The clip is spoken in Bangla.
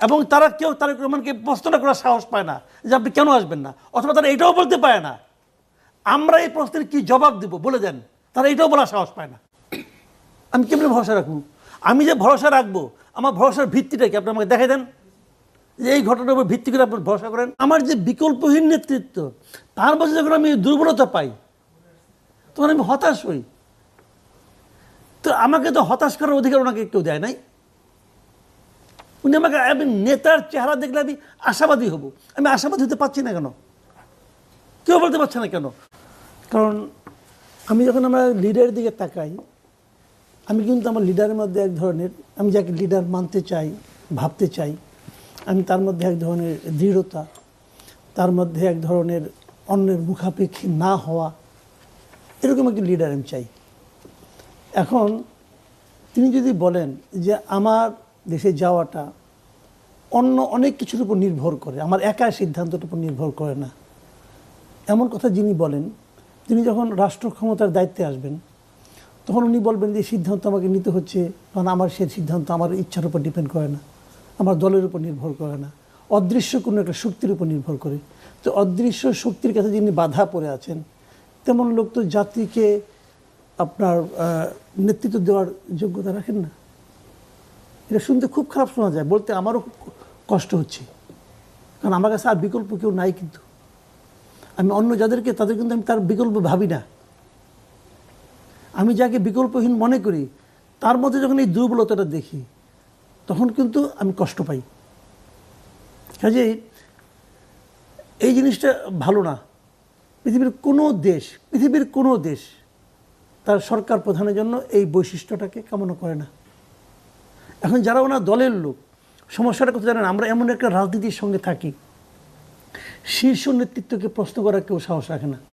এবং তারা কেউ তারেক রহমানকে প্রশ্ন করার সাহস পায় না যে আপনি কেন আসবেন না, অথবা তারা এটাও বলতে পারে না আমরা এই প্রশ্নের কি জবাব দেব বলে দেন, তারা এটাও বলার সাহস পায় না। আমি কেমন ভরসা রাখবো? আমি যে ভরসা রাখবো আমার ভরসার ভিত্তিটা কি আপনি আমাকে দেখাই দেন, যে এই ঘটনার উপর ভিত্তি করে আপনি ভরসা করেন। আমার যে বিকল্পহীন নেতৃত্ব তার মাঝে যখন আমি দুর্বলতা পাই তখন আমি হতাশ হই। তো আমাকে তো হতাশ করার অধিকার ওনাকে কেউ দেয় নাই। উনি আমাকে, আমি নেতার চেহারা দেখলে আমি আশাবাদী হব, আমি আশাবাদী হতে পারছি না কেন? কেউ বলতে পারছে না কেন? কারণ আমি যখন আমার লিডারের দিকে তাকাই, আমি কিন্তু আমার লিডারের মধ্যে এক ধরনের, আমি যাকে লিডার মানতে চাই, ভাবতে চাই, আমি তার মধ্যে এক ধরনের দৃঢ়তা, তার মধ্যে এক ধরনের অন্যের মুখাপেক্ষী না হওয়া, এরকম একটি লিডার আমি চাই। এখন তিনি যদি বলেন যে আমার দেশে যাওয়াটা অন্য অনেক কিছুর উপর নির্ভর করে, আমার একার সিদ্ধান্তের উপর নির্ভর করে না, এমন কথা যিনি বলেন, তিনি যখন রাষ্ট্র ক্ষমতার দায়িত্বে আসবেন তখন উনি বলবেন যে সিদ্ধান্ত আমাকে নিতে হচ্ছে, কারণ আমার সেই সিদ্ধান্ত আমার ইচ্ছার উপর ডিপেন্ড করে না, আমার দলের উপর নির্ভর করে না, অদৃশ্য কোনো একটা শক্তির উপর নির্ভর করে। তো অদৃশ্য শক্তির কাছে যিনি বাধা পড়ে আছেন, তেমন লোক তো জাতিকে আপনার নেতৃত্ব দেওয়ার যোগ্যতা রাখেন না। এটা শুনতে খুব খারাপ শোনা যায়, বলতে আমারও খুব কষ্ট হচ্ছে, কারণ আমার কাছে আর বিকল্প কেউ নাই। কিন্তু আমি অন্য যাদেরকে, তাদের কিন্তু আমি তার বিকল্প ভাবি না। আমি যাকে বিকল্পহীন মনে করি তার মধ্যে যখন এই দুর্বলতাটা দেখি তখন কিন্তু আমি কষ্ট পাই। কাজেই এই জিনিসটা ভালো না। পৃথিবীর কোনো দেশ তার সরকার প্রধানের জন্য এই বৈশিষ্ট্যটাকে কামনা করে না। এখন যারা ওনার দলের লোক, সমস্যাটা কথা জানেন, আমরা এমন একটা রাজনীতির সঙ্গে থাকি, শীর্ষ নেতৃত্বকে প্রশ্ন করার কেউ সাহস রাখে না।